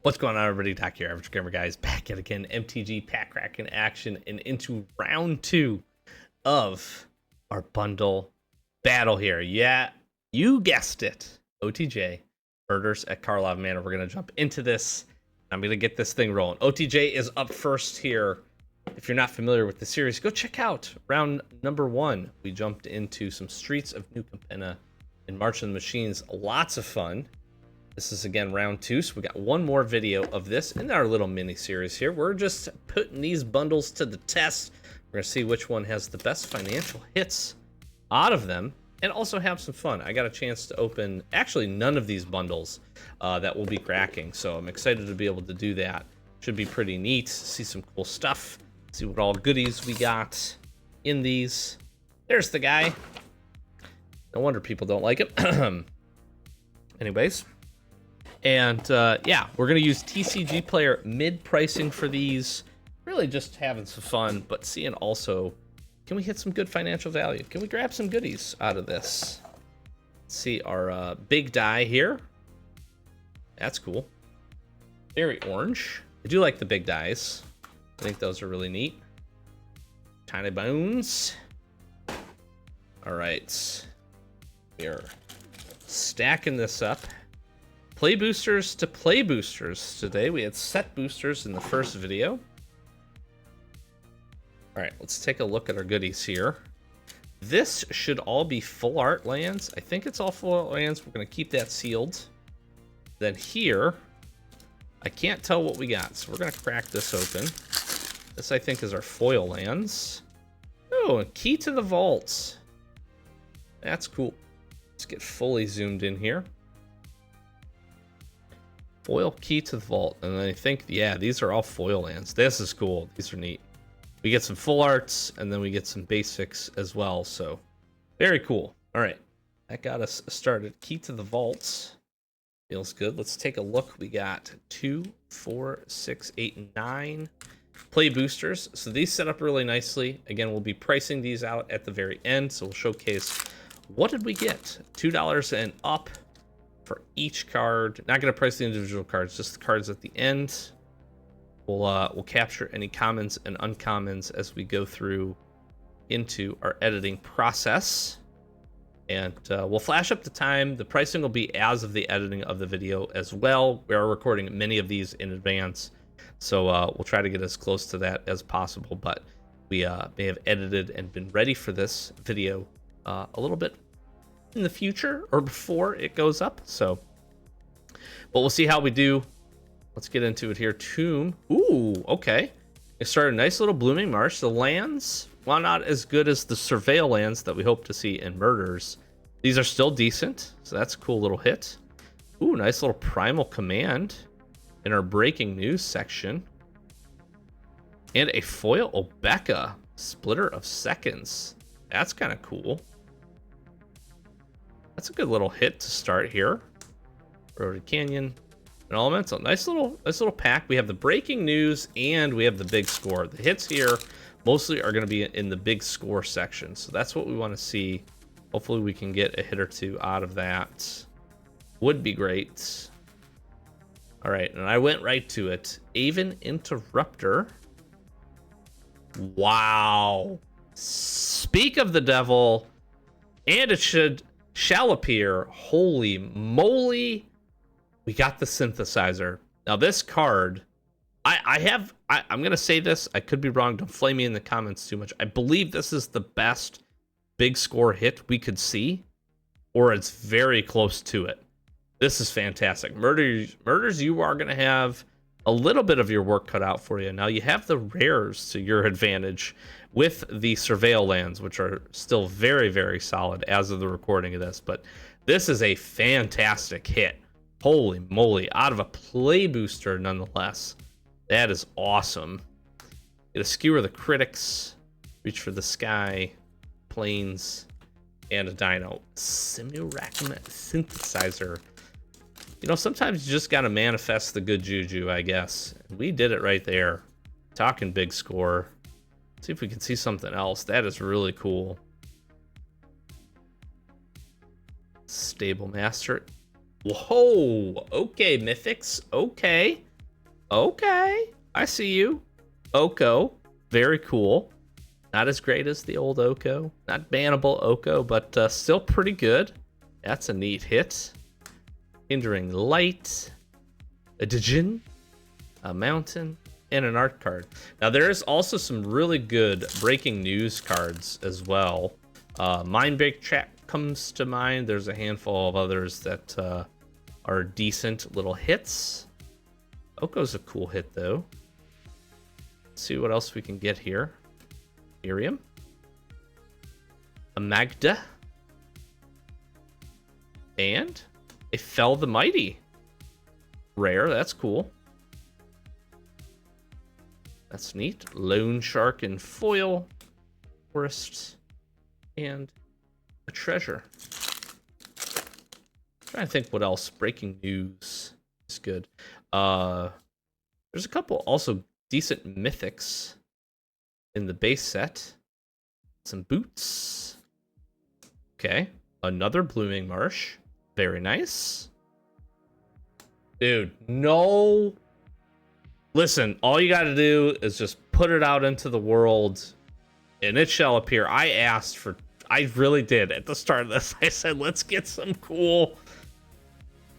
What's going on, everybody? Doc here, Average Gamer Guys, back yet again. MTG pack rack in action and into round 2 of our bundle battle here. Yeah, you guessed it. OTJ, Murders at Karlov Manor. We're going to jump into this. I'm going to get this thing rolling. OTJ is up first here. If you're not familiar with the series, go check out round number 1. We jumped into some Streets of New Capenna in March of the Machines. Lots of fun. This is, again, round 2, so we got one more video of this in our little mini-series here. We're just putting these bundles to the test. We're going to see which one has the best financial hits out of them, and also have some fun. I got a chance to open, actually, none of these bundles that we'll be cracking, so I'm excited to be able to do that. Should be pretty neat. See some cool stuff. See what all goodies we got in these. There's the guy. No wonder people don't like it. Anyways. And yeah, we're going to use TCG Player mid pricing for these. Really just having some fun, but seeing also, can we hit some good financial value? Can we grab some goodies out of this? Let's see our big die here. That's cool. Very orange. I do like the big dies. I think those are really neat. Tiny bones. All right. We're stacking this up. Play boosters to play boosters today. We had set boosters in the first video. All right, let's take a look at our goodies here. This should all be full art lands. I think it's all full art lands. We're going to keep that sealed. Then here, I can't tell what we got, so we're going to crack this open. This, I think, is our foil lands. Oh, and Key to the Vault. That's cool. Let's get fully zoomed in here. Foil Key to the Vault, and I think, yeah, these are all foil lands. This is cool. These are neat. We get some full arts, and then we get some basics as well, so very cool. All right, that got us started. Key to the Vault feels good. Let's take a look. We got 2, 4, 6, 8, and 9 play boosters. So these set up really nicely. Again, we'll be pricing these out at the very end, so we'll showcase what did we get. $2 and up for each card. Not going to price the individual cards, just the cards at the end. We'll capture any commons and uncommons as we go through into our editing process. And we'll flash up the time. The pricing will be as of the editing of the video as well. We are recording many of these in advance, so we'll try to get as close to that as possible. But we may have edited and been ready for this video a little bit in the future or before it goes up, so but we'll see how we do. Let's get into it here. Tomb. Ooh, okay. It started a nice little blooming marsh. The lands, while not as good as the surveil lands that we hope to see in Murders, these are still decent, so that's a cool little hit. Ooh, nice little Primal Command in our breaking news section, and a foil Obeka, Splitter of Seconds. That's kind of cool. That's a good little hit to start here. Eroded Canyon, an elemental. Nice little pack. We have the breaking news and we have the big score. The hits here mostly are going to be in the big score section, so that's what we want to see. Hopefully we can get a hit or two out of that. Would be great. All right, and I went right to it. Aven Interrupter. Wow. Speak of the devil, and it shall appear. Holy moly, we got the synthesizer. Now this card, I'm gonna say this, I could be wrong, don't flame me in the comments too much. I believe this is the best big score hit we could see, or it's very close to it. This is fantastic. Murders, you are gonna have a little bit of your work cut out for you. Now you have the rares to your advantage with the surveil lands, which are still very, very solid as of the recording of this. But this is a fantastic hit. Holy moly, out of a play booster nonetheless. That is awesome. Get a Skewer the Critics, Reach for the Sky, Plains, and a Dino. Simuracum Synthesizer. You know, sometimes you just got to manifest the good juju, I guess. We did it right there. Talking big score. See if we can see something else. That is really cool. Stable Master. Whoa. Okay, Mythics. Okay. Okay, I see you. Oko, very cool. Not as great as the old Oko. Not bannable Oko, but still pretty good. That's a neat hit. Hindering Light, a Djinn, a Mountain, and an art card. Now there is also some really good breaking news cards as well. Mind Break Trap comes to mind. There's a handful of others that are decent little hits. Oko's a cool hit though. Let's see what else we can get here. Miriam, a Magda, and a Fell the Mighty. Rare, that's cool. That's neat. Lone Shark in foil, Forest, and a treasure. Trying to think what else. Breaking news is good. There's a couple also decent mythics in the base set. Some boots. Okay. Another Blooming Marsh. Very nice. Dude, no. Listen, all you got to do is just put it out into the world and it shall appear. I really did at the start of this. I said, let's get some cool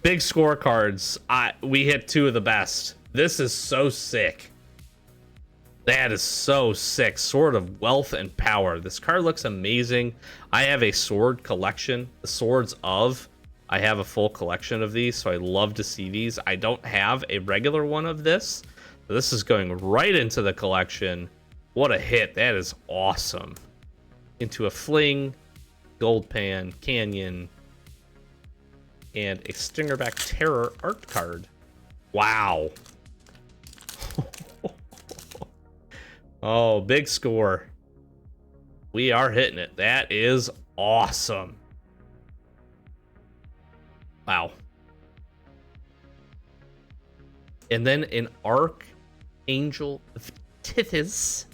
big scorecards. We hit two of the best. This is so sick. That is so sick. Sword of Wealth and Power. This card looks amazing. I have a sword collection. The Swords of. I have a full collection of these, so I love to see these. I don't have a regular one of this. So this is going right into the collection. What a hit. That is awesome. Into a Fling, Gold Pan, Canyon, and a Stingerback Terror art card. Wow. Oh, big score. We are hitting it. That is awesome. Wow. And then an Archangel of Tithys.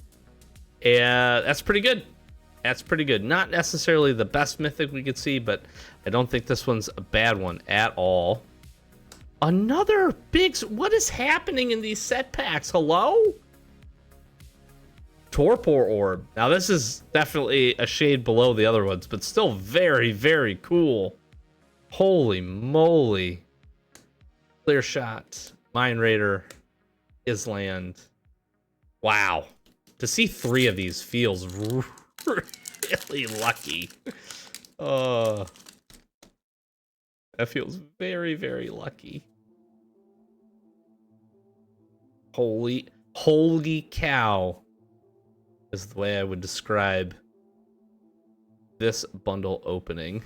That's pretty good. That's pretty good. Not necessarily the best mythic we could see, but I don't think this one's a bad one at all. Another big... What is happening in these set packs? Hello? Torpor Orb. Now, this is definitely a shade below the other ones, but still very, very cool. Holy moly. Clear Shot. Mind Raider. Island. Wow. To see three of these feels really lucky. That feels very, very lucky. Holy cow is the way I would describe this bundle opening.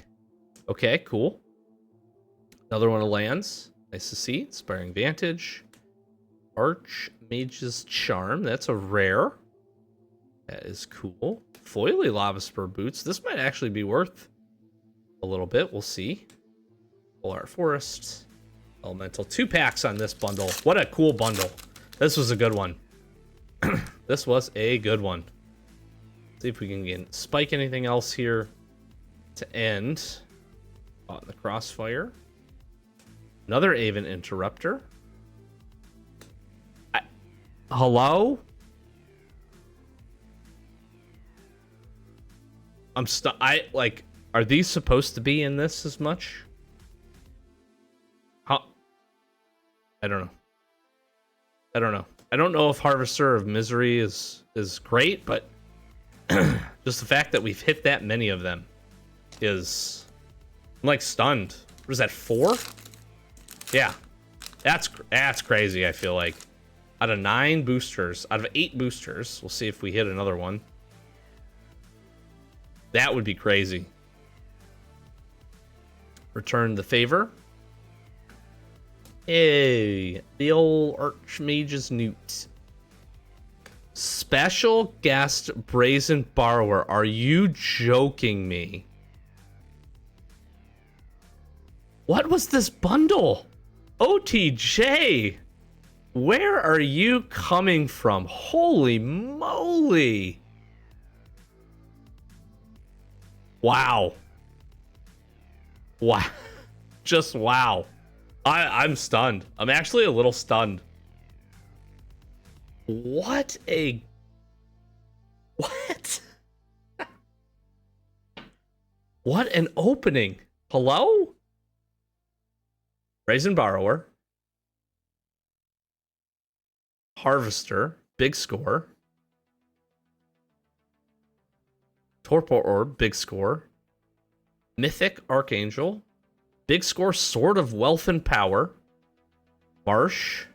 Okay, cool. Another one of lands. Nice to see. Inspiring Vantage. Archmage's Charm. That's a rare. That is cool. Foily Lava Spur Boots. This might actually be worth a little bit. We'll see. Polar Forest. Elemental. 2 packs on this bundle. What a cool bundle. This was a good one. This was a good one. See if we can spike anything else here to end. Caught in the Crossfire. Another Aven Interrupter. Hello? I'm stuck. Are these supposed to be in this as much? How? I don't know. I don't know if Harvester of Misery is great, but just the fact that we've hit that many of them is... I'm like stunned. What is that, 4? Yeah. That's crazy, I feel like. Out of 9 boosters, out of 8 boosters, we'll see if we hit another one. That would be crazy. Return the Favor. Hey, the old Archmage's Newt. Special Guest Brazen Borrower. Are you joking me? What was this bundle? OTJ. Where are you coming from? Holy moly. Wow. Wow. Just wow. I'm stunned. I'm actually a little stunned. What a... What? What an opening. Hello? Brazen Borrower. Harvester. Big score. Torpor Orb. Big score. Mythic Archangel. Big score. Sword of Wealth and Power. Marsh.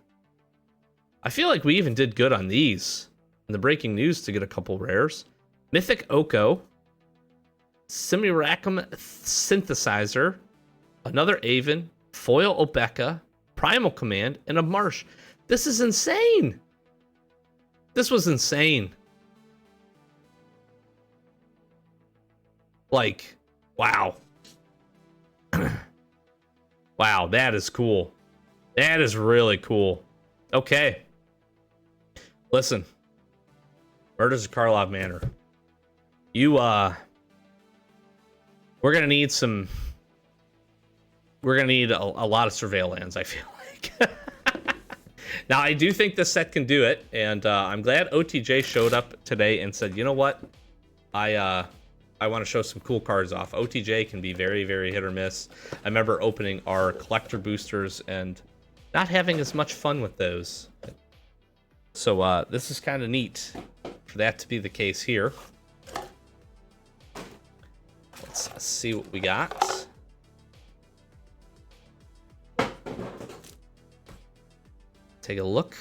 I feel like we even did good on these in the breaking news to get a couple rares. Mythic Oko. Simulacrum Synthesizer. Another Aven. Foil Obeka. Primal Command. And a Marsh. This is insane. This was insane. Like, wow. Wow, that is cool. That is really cool. Okay. Listen. Murders of Karlov Manor. You, we're gonna need some... We're gonna need a lot of surveillance, I feel like. Now, I do think this set can do it, and I'm glad OTJ showed up today and said, you know what? I want to show some cool cards off. OTJ can be very, very hit or miss. I remember opening our collector boosters and not having as much fun with those. So this is kind of neat for that to be the case here. Let's see what we got. Take a look.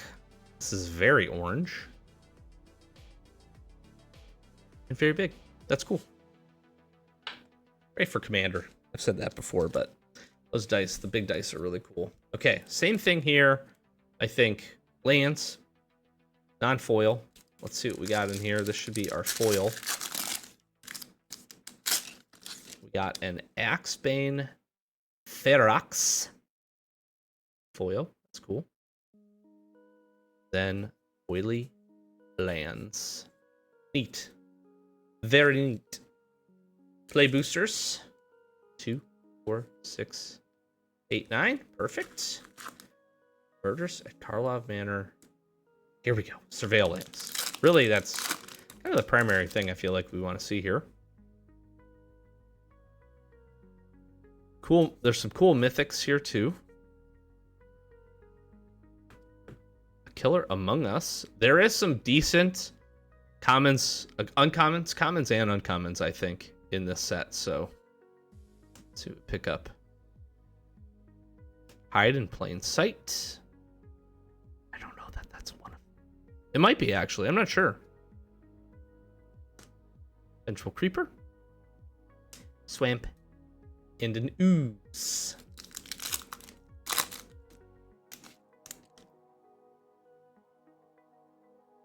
This is very orange. And very big. That's cool. Great for Commander. I've said that before, but those dice, the big dice, are really cool. Okay, same thing here. I think lands, non-foil. Let's see what we got in here. This should be our foil. We got an Axebane Ferox. Foil. That's cool. Then Oily lands. Neat. Very neat. Play boosters. 2, 4, 6, 8, 9. Perfect. Murders at Karlov Manor. Here we go. Surveillance. Really, that's kind of the primary thing I feel like we want to see here. Cool. There's some cool mythics here too. Killer Among Us. There is some decent commons, uncommons, commons and uncommons, I think, in this set. So let's see what we pick up. Hide in Plain Sight. I don't know that that's one of them. It might be, actually. I'm not sure. Vengeful Creeper. Swamp. And an Ooze.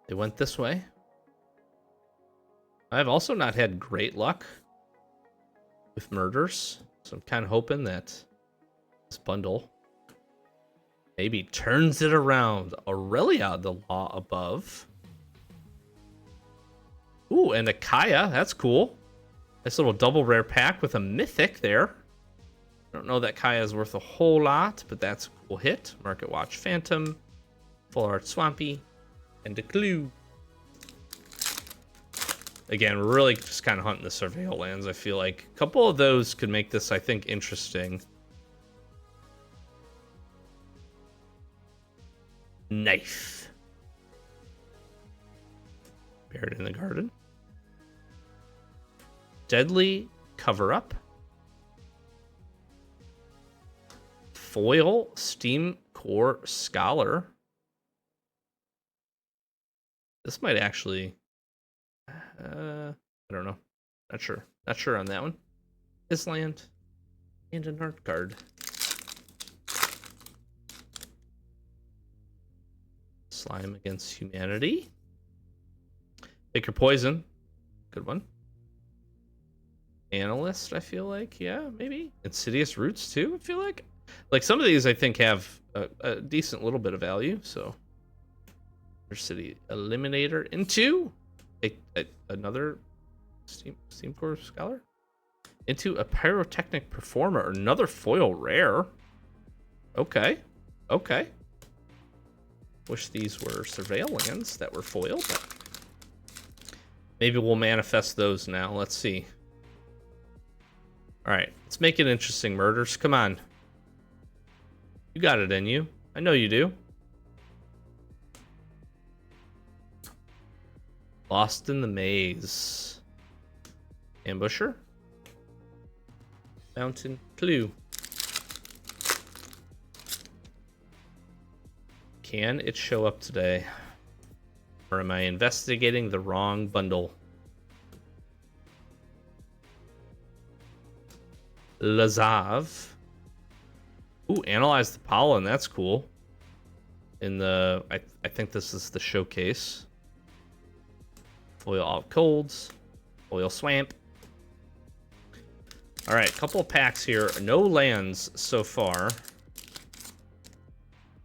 They went this way. I've also not had great luck with murders, so I'm kind of hoping that this bundle maybe turns it around. Aurelia, the Law Above. Ooh, and a Kaya. That's cool. Nice little double rare pack with a mythic there. I don't know that Kaya is worth a whole lot, but that's a cool hit. Market Watch Phantom. Full Art Swampy. And a Clue. Again, we're really just kind of hunting the Surveil lands, I feel like. A couple of those could make this, I think, interesting. Knife. Buried in the Garden. Deadly Cover-Up. Foil Steam Core Scholar. This might actually... I don't know. Not sure. Not sure on that one. This land. And an art card. Slime Against Humanity. Pick Your Poison. Good one. Analyst, I feel like. Yeah, maybe. Insidious Roots, too, I feel like. Like, some of these, I think, have a decent little bit of value, so... City Eliminator into another Steam Core Scholar. Into a Pyrotechnic Performer. Another foil rare. Okay. Okay. Wish these were surveil lands that were foil, but maybe we'll manifest those now. Let's see. All right, let's make it interesting, Murders. Come on. You got it in you. I know you do. Lost in the Maze. Ambusher. Mountain Clue. Can it show up today? Or am I investigating the wrong bundle? Lazav. Ooh, analyze the pollen. That's cool. In the, I think this is the showcase. Foil Alt Colds. Foil Swamp. All right, couple of packs here. No lands so far.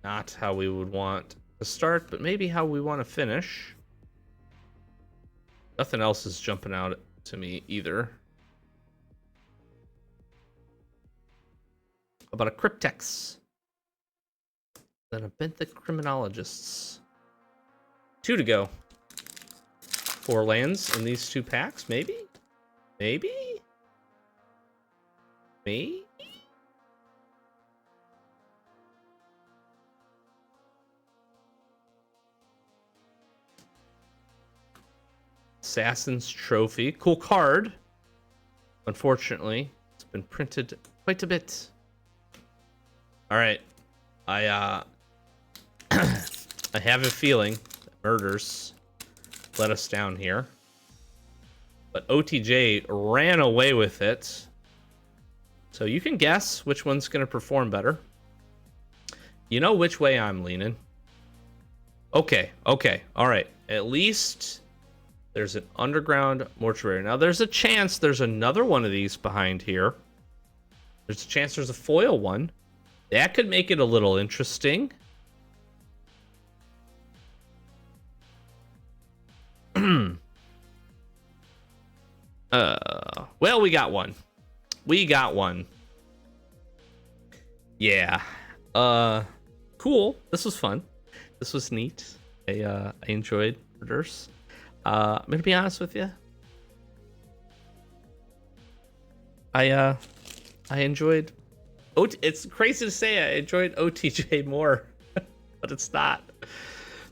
Not how we would want to start, but maybe how we want to finish. Nothing else is jumping out to me either. About a Cryptex. Then a Benthic Criminologists. 2 to go. 4 lands in these 2 packs, maybe? Maybe? Maybe? Assassin's Trophy. Cool card. Unfortunately, it's been printed quite a bit. All right. I have a feeling that Murders let us down here. But OTJ ran away with it. So you can guess which one's going to perform better. You know which way I'm leaning. Okay. All right. At least there's an underground mortuary. Now, there's a chance there's another one of these behind here. There's a chance there's a foil one. That could make it a little interesting. Well, we got one. We got one. Yeah. Cool. This was fun. This was neat. I enjoyed Murders. I'm gonna be honest with you. I enjoyed. It's crazy to say I enjoyed OTJ more, but it's not.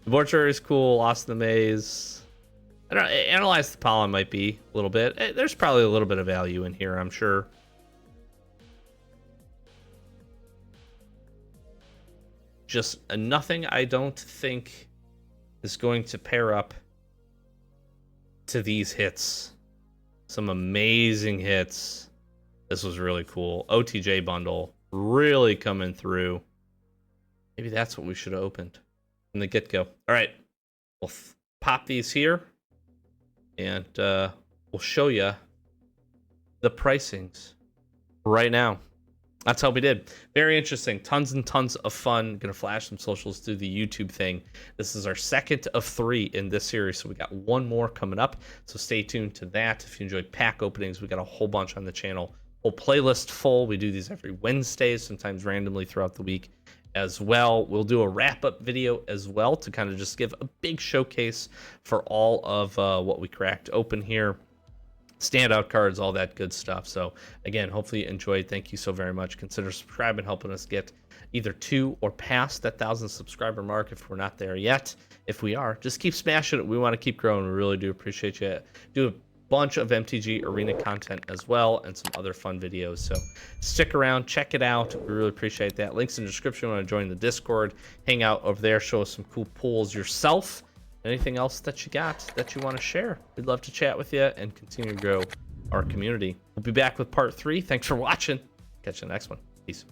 The mortuary is cool. Lost in the Maze. I don't know, analyze the pollen might be a little bit. There's probably a little bit of value in here, I'm sure. Just nothing I don't think is going to pair up to these hits. Some amazing hits. This was really cool. OTJ bundle really coming through. Maybe that's what we should have opened from the get-go. All right, we'll pop these here, and we'll show you the pricings right now. That's how we did. Very interesting. Tons and tons of fun. Gonna flash some socials through the YouTube thing. This is our second of 3 in this series, so we got one more coming up. So stay tuned to that. If you enjoy pack openings, we got a whole bunch on the channel. Whole playlist full. We do these every Wednesday, sometimes randomly throughout the week as well. We'll do a wrap-up video as well to kind of just give a big showcase for all of what we cracked open here. Standout cards, all that good stuff. So again, hopefully you enjoyed. Thank you so very much. Consider subscribing, helping us get either to or past that 1,000 subscriber mark if we're not there yet. If we are, just keep smashing it. We want to keep growing. We really do appreciate you. Do a bunch of MTG Arena content as well and some other fun videos. So stick around, check it out. We really appreciate that. Links in the description. Want to join the Discord, hang out over there, show us some cool pulls yourself. Anything else that you got that you want to share? We'd love to chat with you and continue to grow our community. We'll be back with part 3. Thanks for watching. Catch you in the next one. Peace.